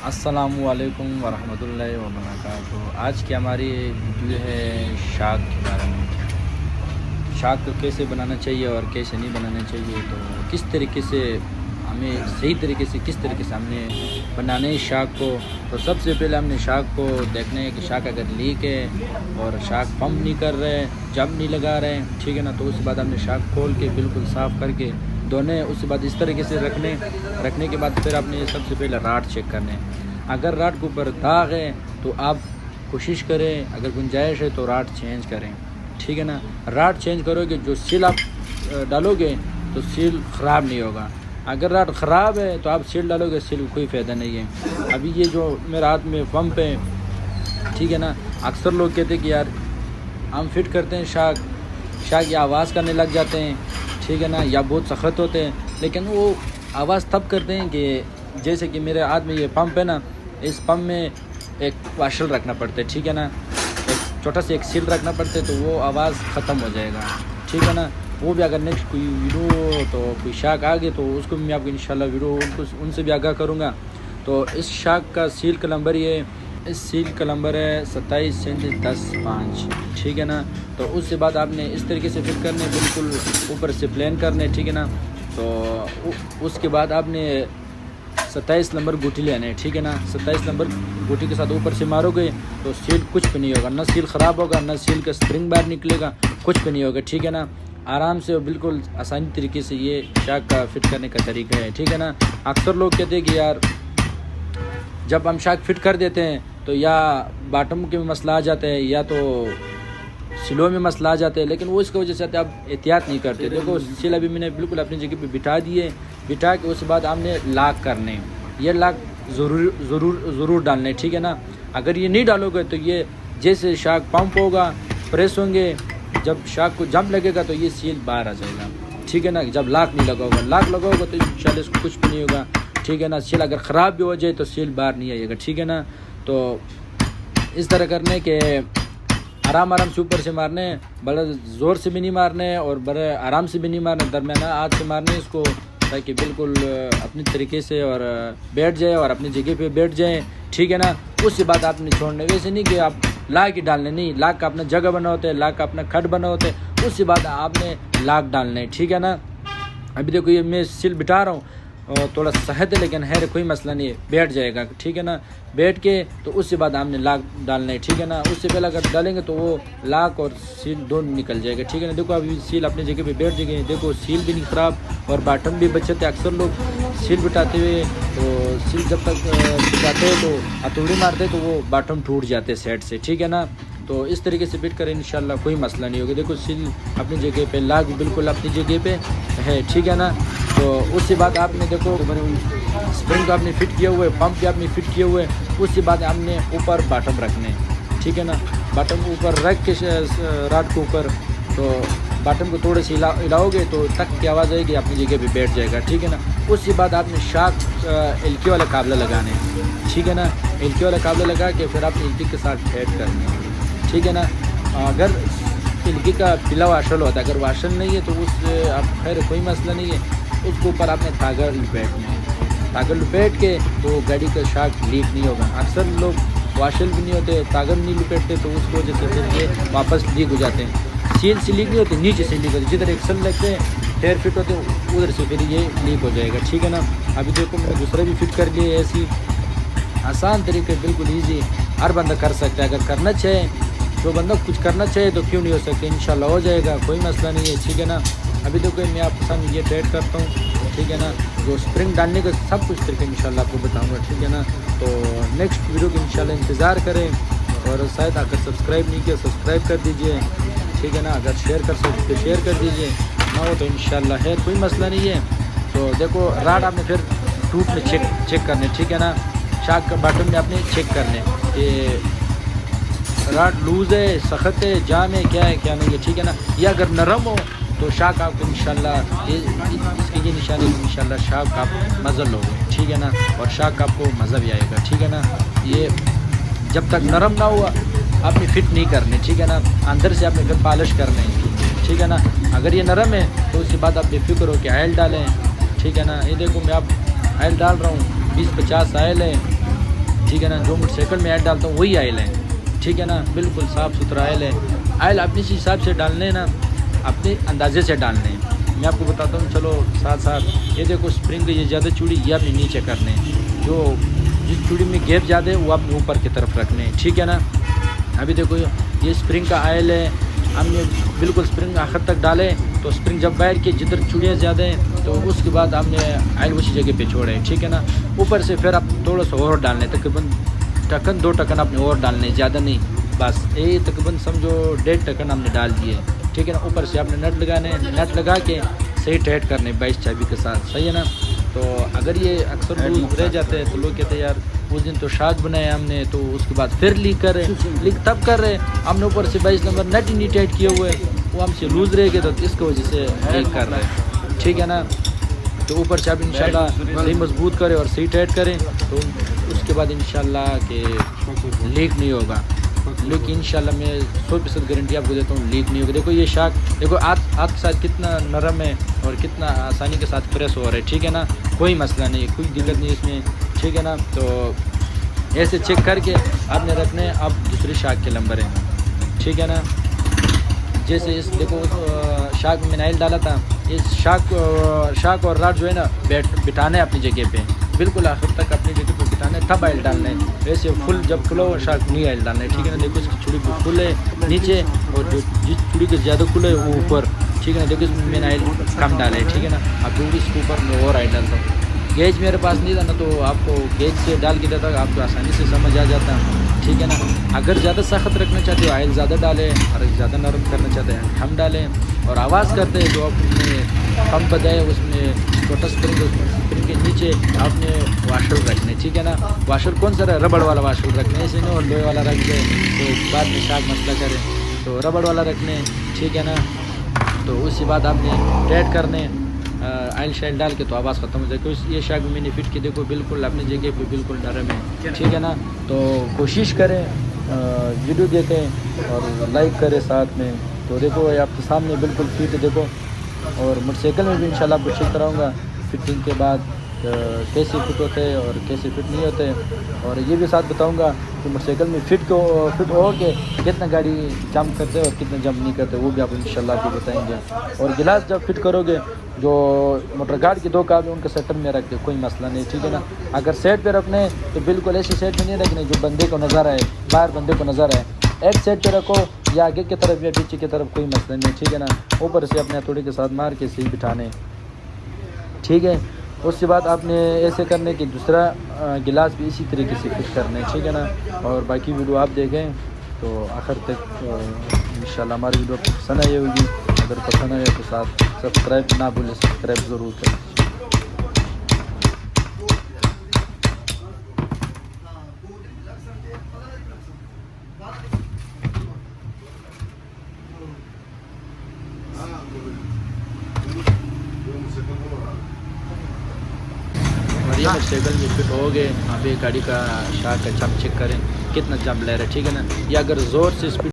السلام علیکم ورحمۃ اللہ وبرکاتہ۔ آج کی ہماری ویڈیو ہے شاک کے بارے میں۔ شاک کو کیسے بنانا چاہیے اور کیسے نہیں بنانا چاہیے، تو کس طریقے سے ہمیں صحیح طریقے سے کس طریقے سے ہم نے بنانا ہے شاک کو۔ تو سب سے پہلے ہم نے شاک کو دیکھنا ہے کہ شاک اگر لیک ہے اور شاک پمپ نہیں کر رہے، جب نہیں لگا رہے، ٹھیک ہے نا، تو اس کے بعد ہم نے شاک کھول کے بالکل صاف کر کے دھونے، اس کے بعد اس طریقے سے رکھنے کے بعد پھر آپ نے سب سے پہلے راڈ چیک کرنے۔ اگر راڈ کے اوپر داغ ہے تو آپ کوشش کریں، اگر گنجائش ہے تو راڈ چینج کریں، ٹھیک ہے نا۔ راڈ چینج کرو گے، جو سیل آپ ڈالو گے تو سیل خراب نہیں ہوگا۔ اگر راڈ خراب ہے تو آپ سیل ڈالو گے، سیل کوئی فائدہ نہیں ہے۔ ابھی یہ جو میرے ہاتھ میں پمپ ہے، ٹھیک ہے نا، اکثر لوگ کہتے ہیں کہ یار ہم فٹ کرتے ہیں شاک یا آواز کرنے لگ جاتے ہیں، ٹھیک ہے نا، یا بہت سخت ہوتے ہیں، لیکن وہ آواز تب کرتے ہیں کہ جیسے کہ میرے ہاتھ میں یہ پمپ ہے نا، اس پمپ میں ایک واشل رکھنا پڑتا ہے، ٹھیک ہے نا، ایک چھوٹا سا ایک سیل رکھنا پڑتا ہے، تو وہ آواز ختم ہو جائے گا، ٹھیک ہے نا۔ وہ بھی اگر نیکسٹ کوئی ویڈیو تو کوئی شاک آ گئے تو اس کو بھی میں آپ کو انشاءاللہ ویڈیو ان سے بھی آگاہ کروں گا۔ تو اس شاک کا سیل کا نمبر اس سیل کا نمبر ہے 273710-5، ٹھیک ہے نا۔ تو اس کے بعد آپ نے اس طریقے سے فٹ کرنے، بالکل اوپر سے پلین کرنے، ٹھیک ہے نا۔ تو اس کے بعد آپ نے 27 نمبر گوٹی لینا ہے، ٹھیک ہے نا۔ 27 نمبر گوٹی کے ساتھ اوپر سے مارو گے تو سیل کچھ بھی نہیں ہوگا، نہ سیل خراب ہوگا، نہ سیل کا اسپرنگ باہر نکلے گا، کچھ بھی نہیں ہوگا، ٹھیک ہے نا۔ آرام سے بالکل آسانی طریقے سے یہ شاک کا فٹ کرنے کا طریقہ ہے، ٹھیک ہے نا۔ اکثر لوگ کہتے ہیں کہ یار جب ہم شاک فٹ کر دیتے ہیں تو یا باٹم کے میں مسئلہ آ جاتا ہے یا تو سلوں میں مسئلہ آ جاتے ہیں، لیکن وہ اس کی وجہ سے آپ احتیاط نہیں کرتے۔ دیکھو سیل ابھی میں نے بالکل اپنی جگہ پہ بٹھا کے اس کے بعد ہم نے لاک کرنے، یہ لاک ضرور ڈالنے، ٹھیک ہے نا۔ اگر یہ نہیں ڈالو گے تو یہ جیسے شاک پمپ ہوگا، پریس ہوں گے، جب شاک کو جمپ لگے گا تو یہ سیل باہر آ جائے گا، ٹھیک ہے نا۔ جب لاک نہیں لگا ہوگا تو انشاءاللہ اس کو کچھ بھی نہیں ہوگا، ٹھیک ہے نا۔ سیل اگر خراب بھی ہو جائے تو سیل باہر نہیں آئے گا، ٹھیک ہے نا۔ تو اس طرح کرنے کے آرام سے اوپر سے مارنے، بڑا زور سے بھی نہیں مارنے اور بڑے آرام سے بھی نہیں مارنے، درمیانہ ہاتھ سے مارنے اس کو، تاکہ بالکل اپنی طریقے سے اور بیٹھ جائے اور اپنی جگہ پہ بیٹھ جائیں، ٹھیک ہے نا۔ اس کے بعد آپ نے چھوڑنے، ویسے نہیں کہ آپ لاک ہی ڈالنے، نہیں، لاک کا اپنا جگہ بنا ہوتا ہے، لاک کا اپنا کھڈ بنا ہوتا ہے، اس کے بعد آپ نے لاک ڈالنے، ٹھیک ہے نا۔ ابھی دیکھو یہ میں سیل بٹھا رہا ہوں، تھوڑا سخت ہے لیکن ہے کوئی مسئلہ نہیں ہے، بیٹھ جائے گا، ٹھیک ہے نا۔ بیٹھ کے تو اس کے بعد ہم نے لاک ڈالنا ہے، ٹھیک ہے نا۔ اس سے پہلے اگر ڈالیں گے تو وہ لاک اور سیل دونوں نکل جائے گا، ٹھیک ہے نا۔ دیکھو ابھی سیل اپنی جگہ پہ بیٹھ جائے گی، دیکھو سیل بھی نہیں خراب اور باٹم بھی بچتے۔ اکثر لوگ سیل بٹھاتے ہوئے تو سیل جب تک بٹھاتے ہیں تو ہتھوڑی مارتے تو وہ باٹم ٹوٹ جاتے سائڈ سے، ٹھیک ہے نا۔ تو اس طریقے سے فٹ کریں، انشاءاللہ کوئی مسئلہ نہیں ہوگا۔ دیکھو سیل اپنی جگہ پہ، لاک بالکل اپنی جگہ پہ ہے، ٹھیک ہے نا۔ تو اس کے بعد آپ نے دیکھو اسپرنگ کو آپ نے فٹ کیا ہوا ہے، پمپ بھی آپ نے فٹ کیا ہوا ہے، اس کے بعد ہم نے اوپر باٹم رکھنے، ٹھیک ہے نا۔ باٹم اوپر رکھ کے راڈ کے اوپر، تو باٹم کو تھوڑے سے ہلاؤ گے تو تک کی آواز آئے گی، اپنی جگہ پہ بیٹھ جائے گا، ٹھیک ہے نا۔ اس کے بعد آپ نے شاک LK والا قابلہ لگانے، ٹھیک ہے نا۔ LK والا قابلہ لگا کے پھر آپ نے LK کے ساتھ فیٹ کرنے، ٹھیک ہے نا۔ اگر LK کا پلا واشل ہوتا ہے، اگر واشل نہیں ہے تو اس سے آپ خیر کوئی مسئلہ نہیں ہے، اس کے اوپر آپ نے تاگر لپیٹ کے تو گاڑی کا شاک لیک نہیں ہوگا۔ اکثر لوگ واشل بھی نہیں ہوتے، تاگر نہیں لپیٹتے، تو اس کی وجہ سے پھر یہ واپس لیک ہو جاتے ہیں۔ سیل سے لیک نہیں ہوتے، نیچے سے لیک ہوتے، جدھر ایکسل لگتے ہیں، ٹائر فٹ ہوتے ہیں، ادھر سے پھر یہ لیک ہو جائے گا، ٹھیک ہے نا۔ ابھی دیکھو میں نے دوسرا بھی فٹ کر لیے، ایسی آسان طریقے، بالکل ایزی، ہر بندہ کر سکتا ہے۔ اگر کرنا چاہے، جو بندہ کچھ کرنا چاہے تو کیوں نہیں ہو سکتا، انشاءاللہ ہو جائے گا، کوئی مسئلہ نہیں ہے، ٹھیک ہے نا۔ ابھی دیکھو میں آپ کے سامنے یہ ٹائٹ کرتا ہوں، ٹھیک ہے نا۔ جو اسپرنگ ڈالنے کا سب کچھ طریقے انشاءاللہ آپ کو بتاؤں گا، ٹھیک ہے نا۔ تو نیکسٹ ویڈیو کی انشاءاللہ انتظار کریں، اور شاید اگر سبسکرائب نہیں کیا سبسکرائب کر دیجئے، ٹھیک ہے نا۔ اگر شیئر کر سکتے تو شیئر کر دیجئے، نہ ہو تو انشاءاللہ ہے، کوئی مسئلہ نہیں ہے۔ تو دیکھو راڈ آپ نے پھر ٹوٹ میں چیک کرنے، ٹھیک ہے نا۔ شاک کا باٹم میں آپ نے چیک کرنے کہ راڈ لوز ہے، سخت ہے، جام ہے، کیا ہے کیا نہیں ہے، ٹھیک ہے نا۔ یہ اگر نرم ہو تو شاک آپ کو انشاءاللہ اس کی یہ نشانی ہے، انشاءاللہ شاک آپ مزل ہوگا، ٹھیک ہے نا، اور شاک آپ کو مزہ بھی آئے گا، ٹھیک ہے نا۔ یہ جب تک نرم نہ ہوا آپ نے فٹ نہیں کرنے، ٹھیک ہے نا۔ اندر سے آپ نے پھر پالش کرنے، ٹھیک ہے نا۔ اگر یہ نرم ہے تو اس کے بعد آپ بے فکر ہو کہ آئل ڈالیں، ٹھیک ہے نا۔ یہ دیکھو میں آپ آئل ڈال رہا ہوں، 20-50 آئل ہے، ٹھیک ہے نا. جو موٹر سائیکل میں آئل ڈالتا ہوں وہی آئل ہے, ٹھیک ہے نا, بالکل صاف ستھرا آئل ہے. آئل اپنے حساب سے ڈالنے نا, اپنے اندازے سے ڈالنے ہیں. میں آپ کو بتاتا ہوں, چلو ساتھ ساتھ. یہ دیکھو اسپرنگ یہ زیادہ چوڑی یہ اپنے نیچے کرنے, جو جس چوڑی میں گیپ زیادہ ہے وہ اپنے اوپر کی طرف رکھنے, ٹھیک ہے نا. ابھی دیکھو یہ اسپرنگ کا آئل ہے, ہم نے بالکل اسپرنگ آخر تک ڈالے تو اسپرنگ جب بیٹھ کے جدھر چوڑیاں زیادہ ہیں تو اس کے بعد ہم نے آئل اسی جگہ پہ چھوڑے, ٹھیک ہے نا. اوپر سے پھر آپ تھوڑا سا اور ڈالنے, تقریباً ٹکن 2 ٹکن آپ نے اور ڈالنے, زیادہ نہیں, بس یہ تقریباً سمجھو 1.5 ٹکن ہم نے ڈال دیے, ٹھیک ہے نا. اوپر سے آپ نے نٹ لگانے, نٹ لگا کے صحیح ٹائٹ کرنے 22 چابی کے ساتھ, صحیح ہے نا. تو اگر یہ اکثر لوگ رہ جاتے ہیں تو لوگ کہتے ہیں یار اس دن تو شاک بنایا ہم نے, تو اس کے بعد پھر لیک کر رہے, لیک تب کر رہے ہم نے اوپر سے 22 نمبر نٹ ہی نہیں ٹائٹ کیے ہوئے, وہ ہم سے لوز رہ گئے تو اس کی وجہ سے لیک کر رہے, ٹھیک ہے نا. تو اوپر سے آپ انشاءاللہ صحیح مضبوط کریں اور صحیح ٹائٹ کریں تو اس کے بعد انشاءاللہ کہ لیک نہیں ہوگا. لیکن انشاءاللہ میں 100% گارنٹی آپ کو دیتا ہوں لیک نہیں ہوگا. دیکھو یہ شاک دیکھو ہاتھ کے ساتھ کتنا نرم ہے اور کتنا آسانی کے ساتھ پریس ہو رہا ہے, ٹھیک ہے نا. کوئی مسئلہ نہیں, کوئی دقت نہیں اس میں, ٹھیک ہے نا. تو ایسے چیک کر کے آپ نے رکھنے. اب دوسری شاک کے نمبر ہیں, ٹھیک ہے نا. جیسے اس دیکھو شاک میں نائل ڈالا تھا, اس شاک اور راڈ جو ہے نا بٹھانا ہے اپنی جگہ پہ, بالکل آخر تک اپنی جگہ پہ بٹھانا ہے, تب آئل ڈالنا ہے. ویسے فل جب کھلا ہوا شاک نہیں آئل ڈالنا ہے, ٹھیک ہے نا. دیکھو اس کی چوڑی فل ہے نیچے اور جو جس چوڑی کے زیادہ کھلا ہے وہ اوپر, ٹھیک ہے نا. دیکھو اس میں نے آئل کم ڈالا ہے, ٹھیک ہے نا. اب جو اس کے اوپر میں اور آئل ڈالتا ہوں. گیج میرے پاس نہیں تھا نا تو آپ کو گیج سے ڈال کے دیتا, آپ کو آسانی سے سمجھ آ جاتا, ٹھیک ہے نا. اگر زیادہ سخت رکھنا چاہتے ہو آئل زیادہ ڈالیں, اور زیادہ نرم کرنا چاہتے ہیں ہم ڈالیں. اور آواز کرتے ہیں جو آپ نے پمپ بجائے اس میں چھوٹا اسپرنگ کے نیچے آپ نے واشر رکھنے, ٹھیک ہے نا. واشر کون سا ربڑ والا واشر رکھنے, ایسے نہیں اور لوہے والا رکھ دے تو بعد میں شاک مسئلہ کرے, تو ربڑ والا رکھنے, ٹھیک ہے نا. تو اس کے بعد آپ نے ٹائٹ کرنے آئل شائل ڈال کے, تو آواز ختم ہو جائے. یہ شاک میں نے فٹ کی, دیکھو بالکل اپنی جگہ پہ بالکل نرم ہے, ٹھیک ہے نا. تو کوشش کریں, ویڈیو دیکھیں اور لائک کریں ساتھ میں. تو دیکھو یہ آپ کے سامنے بالکل فٹ ہے, دیکھو. اور موٹر سائیکل میں بھی انشاءاللہ آپ کو چیک کراؤں گا فٹنگ کے بعد کیسے فٹ ہوتے ہیں اور کیسے فٹ نہیں ہوتے. اور یہ بھی ساتھ بتاؤں گا کہ موٹر سائیکل میں فٹ ہو کے کتنا گاڑی جمپ کرتے اور کتنا جمپ نہیں کرتے, وہ بھی آپ انشاءاللہ آپ کو بتائیں گے. اور گلاس جب فٹ کرو گے, جو موٹر گارڈ کے 2 کاب ہیں ان کے سیٹر میں رکھ دے, کوئی مسئلہ نہیں, ٹھیک ہے نا. اگر سیٹ پہ رکھنے تو بالکل ایسے سیٹ میں نہیں رکھنے جو بندے کو نظر آئے, باہر بندے کو نظر آئے. ایک سیٹ پہ رکھو, یا آگے کی طرف یا پیچھے کی طرف, کوئی مسئلہ نہیں, ٹھیک ہے نا. اوپر سے اپنے ہتھوڑی کے ساتھ مار کے صحیح بٹھانے, ٹھیک ہے. اس کے بعد آپ نے ایسے کرنے کہ دوسرا گلاس بھی اسی طریقے سے فٹ کرنا ہے, ٹھیک ہے نا. اور باقی ویڈیو آپ دیکھیں تو آخر تک انشاءاللہ ہماری ویڈیو آپ کو پسند آئی ہوگی. اگر پسند آئے تو ساتھ سبسکرائب نہ بھولیں, سبسکرائب ضرور کریں. اور یہ موٹر سائیکل میں فٹ ہو گئے. آپ یہ گاڑی کا شاک کا جمپ چیک کریں کتنا جمپ لے رہا ہے, ٹھیک ہے نا. یا اگر زور سے اسپیڈ